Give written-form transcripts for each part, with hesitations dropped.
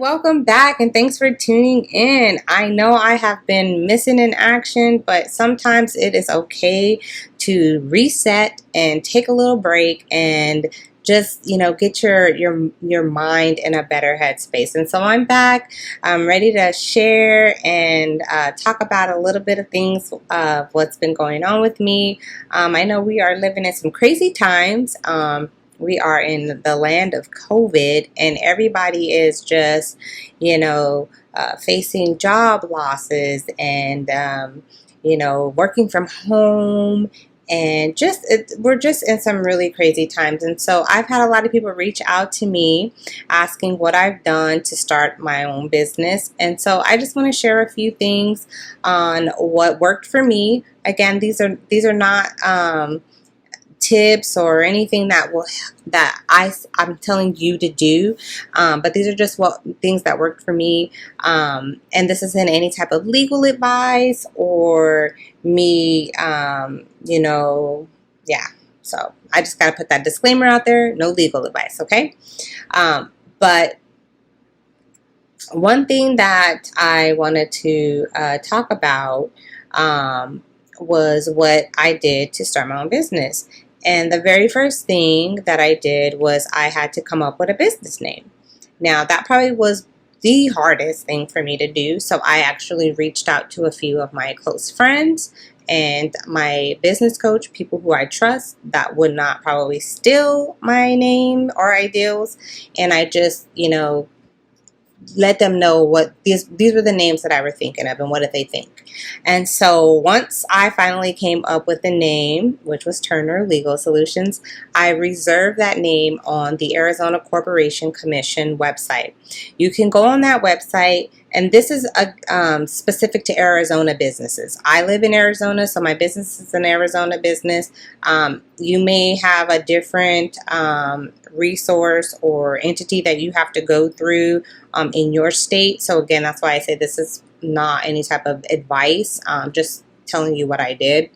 welcome back and thanks for tuning in. I know I have been missing in action, but sometimes it is okay to reset and take a little break and just, get your mind in a better headspace. And so I'm back. I'm ready to share and talk about a little bit of things of what's been going on with me. I know we are living in some crazy times. We are in the land of COVID, and everybody is just, facing job losses and, working from home. And we're just in some really crazy times. And so I've had a lot of people reach out to me asking what I've done to start my own business. And so I just want to share a few things on what worked for me. Again, these are not tips or anything that I'm telling you to do, but these are just things that worked for me, and this isn't any type of legal advice or me, yeah. So I just got to put that disclaimer out there: no legal advice, okay? But one thing that I wanted to talk about was what I did to start my own business. And the very first thing that I did was I had to come up with a business name. Now, that probably was the hardest thing for me to do. So I actually reached out to a few of my close friends and my business coach, people who I trust that would not probably steal my name or ideals. And I just, let them know what these were the names that I were thinking of and what did they think. And so once I finally came up with a name, which was Turner Legal Solutions, I reserved that name on the Arizona Corporation Commission website. You can go on that website, and this is specific to Arizona businesses. I live in Arizona, so my business is an Arizona business. You may have a different resource or entity that you have to go through in your state. So again, that's why I say this is not any type of advice, just telling you what I did.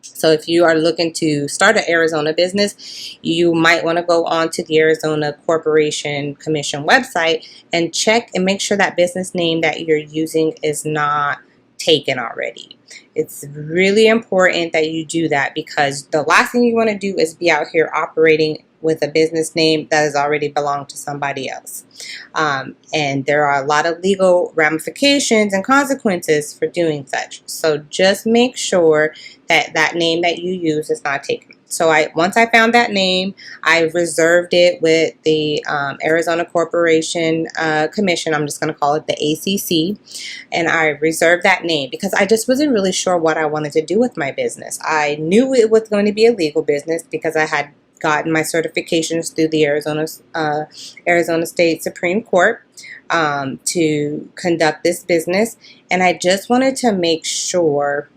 So if you are looking to start an Arizona business, you might want to go on to the Arizona Corporation Commission website and check and make sure that business name that you're using is not taken already. It's really important that you do that, because the last thing you want to do is be out here operating with a business name that has already belonged to somebody else. And there are a lot of legal ramifications and consequences for doing such. So just make sure that that name that you use is not taken. So once I found that name, I reserved it with the Arizona Corporation Commission. I'm just going to call it the ACC. And I reserved that name because I just wasn't really sure what I wanted to do with my business. I knew it was going to be a legal business because I had gotten my certifications through the Arizona State Supreme Court to conduct this business. And I just wanted to make sure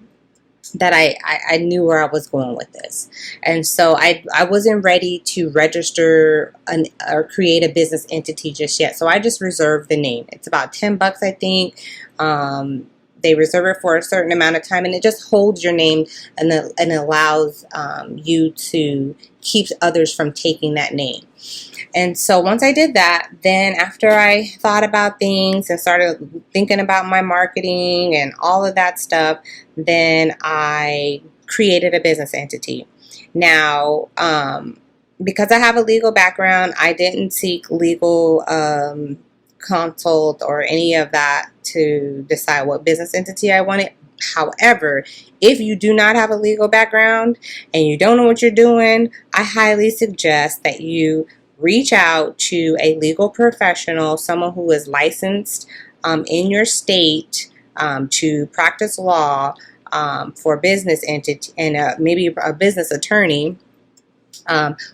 that I knew where I was going with this. And so I wasn't ready to register or create a business entity just yet. So I just reserved the name. It's about $10, I think. They reserve it for a certain amount of time, and it just holds your name and allows you to keep others from taking that name. And so once I did that, then after I thought about things and started thinking about my marketing and all of that stuff, then I created a business entity. Now, because I have a legal background, I didn't seek legal consult or any of that to decide what business entity I wanted. However, if you do not have a legal background and you don't know what you're doing, I highly suggest that you reach out to a legal professional, someone who is licensed in your state to practice law for business entity, and maybe a business attorney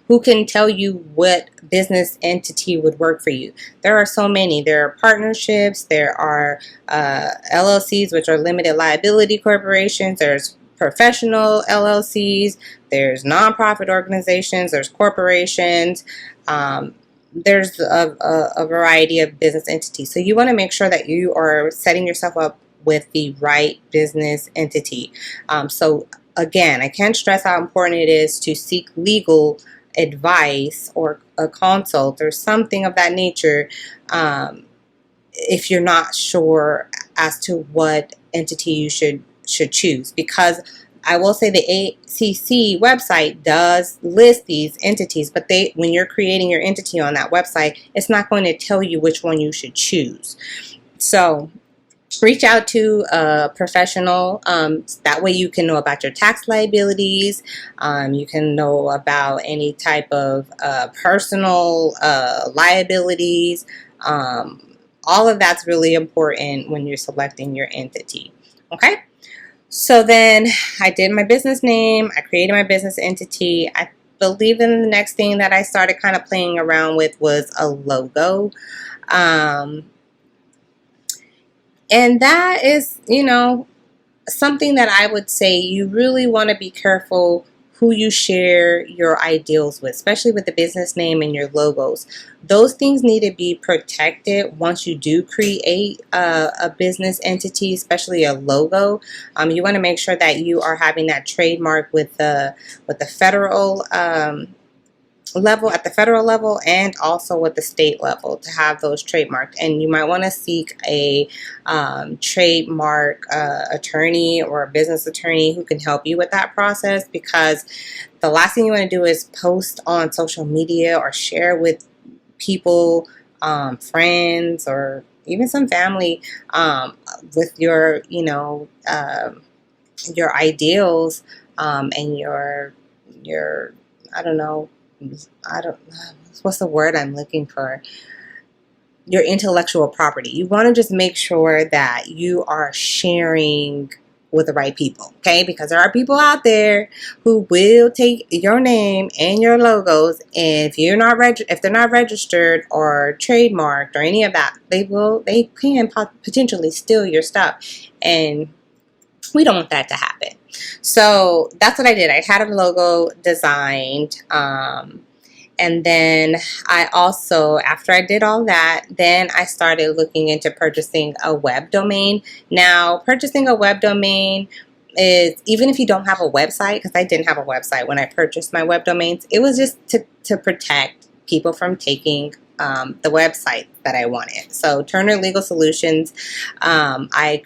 who can tell you what business entity would work for you. There are so many. There are partnerships. There are LLCs, which are limited liability corporations. There's professional LLCs. There's nonprofit organizations. There's corporations. There's a variety of business entities. So you want to make sure that you are setting yourself up with the right business entity. So again, I can't stress how important it is to seek legal advice or a consult or something of that nature if you're not sure as to what entity you should choose, because I will say the ACC website does list these entities, but when you're creating your entity on that website, it's not going to tell you which one you should choose. So reach out to a professional. That way you can know about your tax liabilities. You can know about any type of personal liabilities. All of that's really important when you're selecting your entity. Okay? So then I did my business name. I created my business entity. I believe in the next thing that I started kind of playing around with was a logo. And that is, something that I would say you really want to be careful who you share your ideals with, especially with the business name and your logos. Those things need to be protected once you do create a business entity, especially a logo. You want to make sure that you are having that trademark with the federal level, at the federal level, and also with the state level, to have those trademarked. And you might want to seek a trademark attorney or a business attorney who can help you with that process, because the last thing you want to do is post on social media or share with people, friends, or even some family, with your ideals, and your what's the word I'm looking for? Your intellectual property. You want to just make sure that you are sharing with the right people, okay? Because there are people out there who will take your name and your logos, and if they're not registered or trademarked or any of that, they can potentially steal your stuff, and we don't want that to happen. So that's what I did. I had a logo designed, and then I also, after I did all that, then I started looking into purchasing a web domain. Now, purchasing a web domain is, even if you don't have a website, because I didn't have a website when I purchased my web domains, it was just to protect people from taking the website that I wanted. So Turner Legal Solutions, I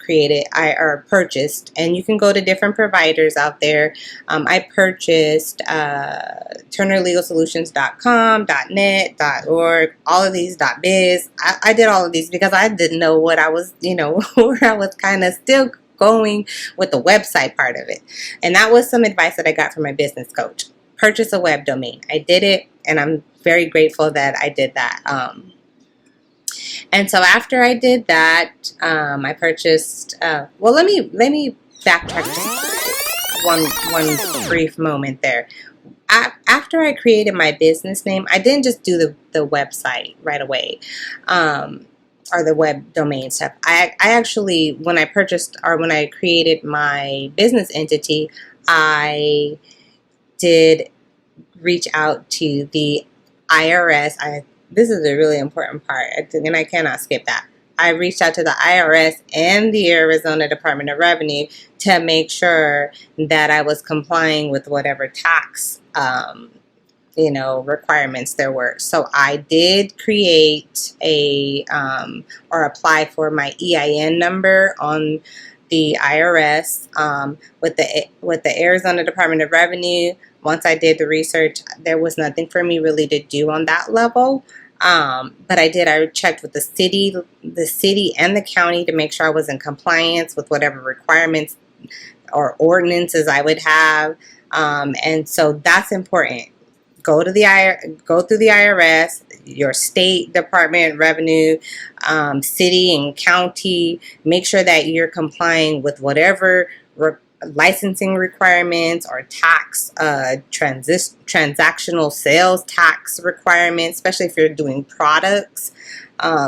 purchased, and you can go to different providers out there. I purchased turnerlegalsolutions.com, .net, .org, all of these, .biz. I did all of these because I didn't know what I was, where I was kind of still going with the website part of it. And that was some advice that I got from my business coach. Purchase a web domain. I did it, and I'm very grateful that I did that. And so after I did that, I purchased. Well, let me backtrack just one brief moment there. After I created my business name, I didn't just do the website right away, or the web domain stuff. I actually, when I created my business entity, I did reach out to the IRS. This is a really important part, and I cannot skip that. I reached out to the IRS and the Arizona Department of Revenue to make sure that I was complying with whatever tax requirements there were. So I did create or apply for my EIN number on the IRS, with the Arizona Department of Revenue. Once I did the research, there was nothing for me really to do on that level. But I checked with the city and the county to make sure I was in compliance with whatever requirements or ordinances I would have. And so that's important. Go through the IRS, your state department, revenue, city and county. Make sure that you're complying with whatever licensing requirements or tax, transactional sales tax requirements, especially if you're doing products.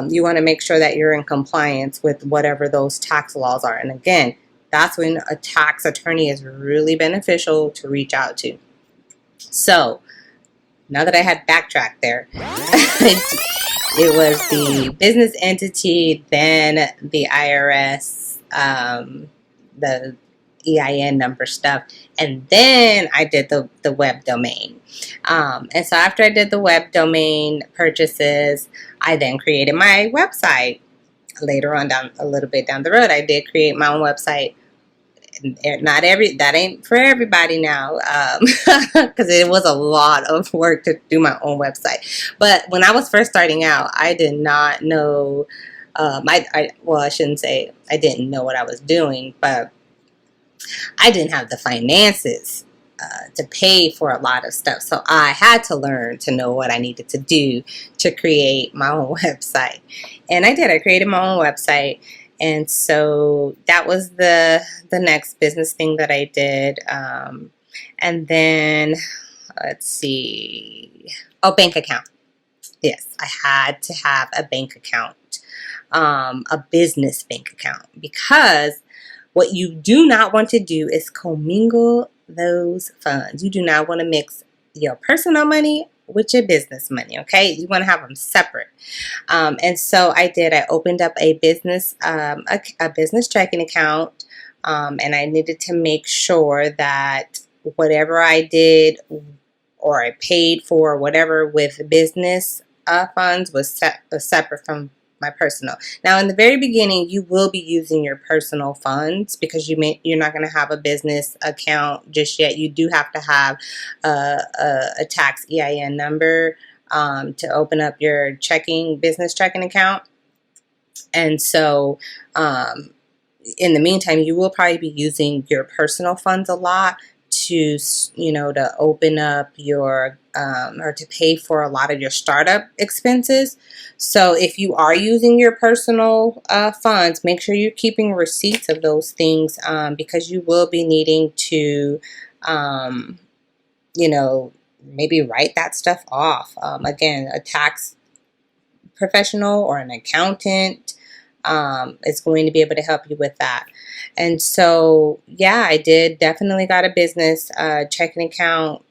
You want to make sure that you're in compliance with whatever those tax laws are. And again, that's when a tax attorney is really beneficial to reach out to. So now that I had backtracked there, it was the business entity, then the IRS, the EIN number stuff, and then I did the web domain. And so after I did the web domain purchases, I then created my website. later on down a little bit down the road, I did create my own website. That ain't for everybody now, because it was a lot of work to do my own website. But when I was first starting out, I did not know. Well, I shouldn't say I didn't know what I was doing, but I didn't have the finances to pay for a lot of stuff. So I had to learn to know what I needed to do to create my own website. And I did. I created my own website. And so that was the next business thing that I did. And then, let's see. Oh, bank account. Yes, I had to have a bank account, a business bank account, because what you do not want to do is commingle those funds. You do not want to mix your personal money with your business money, okay? You want to have them separate. And so I did. I opened up a business checking account, and I needed to make sure that whatever I did or I paid for, whatever with business funds was separate from my personal. Now, in the very beginning, you will be using your personal funds because you're not going to have a business account just yet. You do have to have a tax EIN number to open up your business checking account. And so, in the meantime, you will probably be using your personal funds a lot to open up your or to pay for a lot of your startup expenses. So if you are using your personal funds, make sure you're keeping receipts of those things, because you will be needing to maybe write that stuff off. Again, a tax professional or an accountant is going to be able to help you with that. And so, yeah, I did definitely got a business checking account.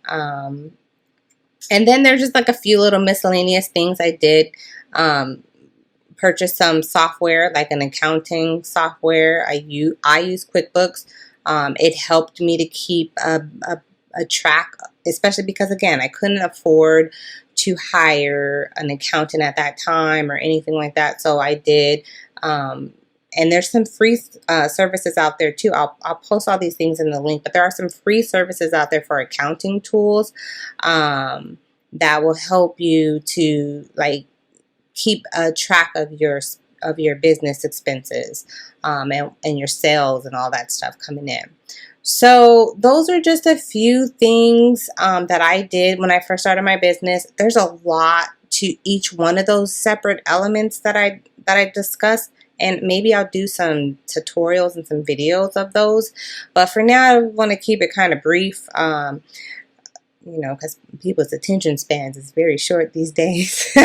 And then there's just like a few little miscellaneous things I did. Purchase some software, like an accounting software. I use QuickBooks. It helped me to keep a track, especially because, again, I couldn't afford to hire an accountant at that time or anything like that. So I did. And there's some free services out there too. I'll post all these things in the link, but there are some free services out there for accounting tools that will help you to keep a track of your business expenses and your sales and all that stuff coming in. So those are just a few things that I did when I first started my business. There's a lot to each one of those separate elements that I discussed. And maybe I'll do some tutorials and some videos of those. But for now, I want to keep it kind of brief, because people's attention spans is very short these days.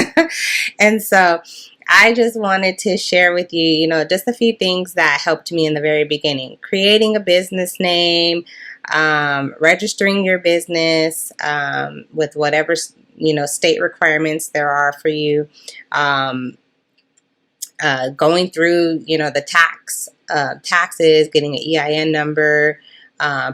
And so I just wanted to share with you, just a few things that helped me in the very beginning. Creating a business name, registering your business with whatever, state requirements there are for you. Going through, the taxes, getting an EIN number,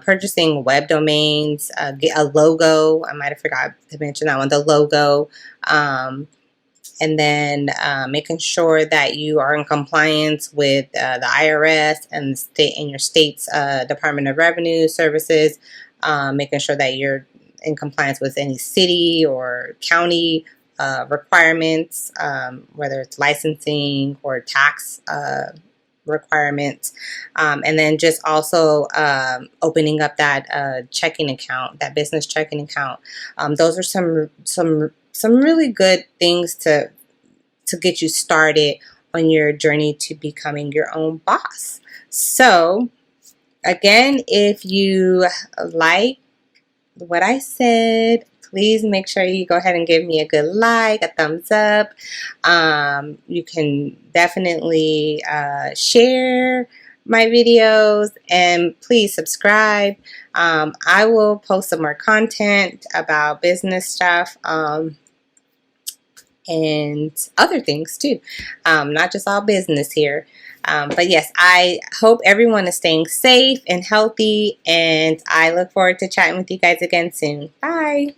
purchasing web domains, get a logo. I might have forgot to mention that one, the logo. And then making sure that you are in compliance with the IRS and your state's Department of Revenue Services. Making sure that you're in compliance with any city or county requirements, whether it's licensing or tax requirements, and then just also opening up that checking account, that business checking account. Those are some really good things to get you started on your journey to becoming your own boss. So again, if you like what I said, please make sure you go ahead and give me a good like, a thumbs up. You can definitely share my videos, and please subscribe. I will post some more content about business stuff and other things too, not just all business here. But yes, I hope everyone is staying safe and healthy, and I look forward to chatting with you guys again soon. Bye.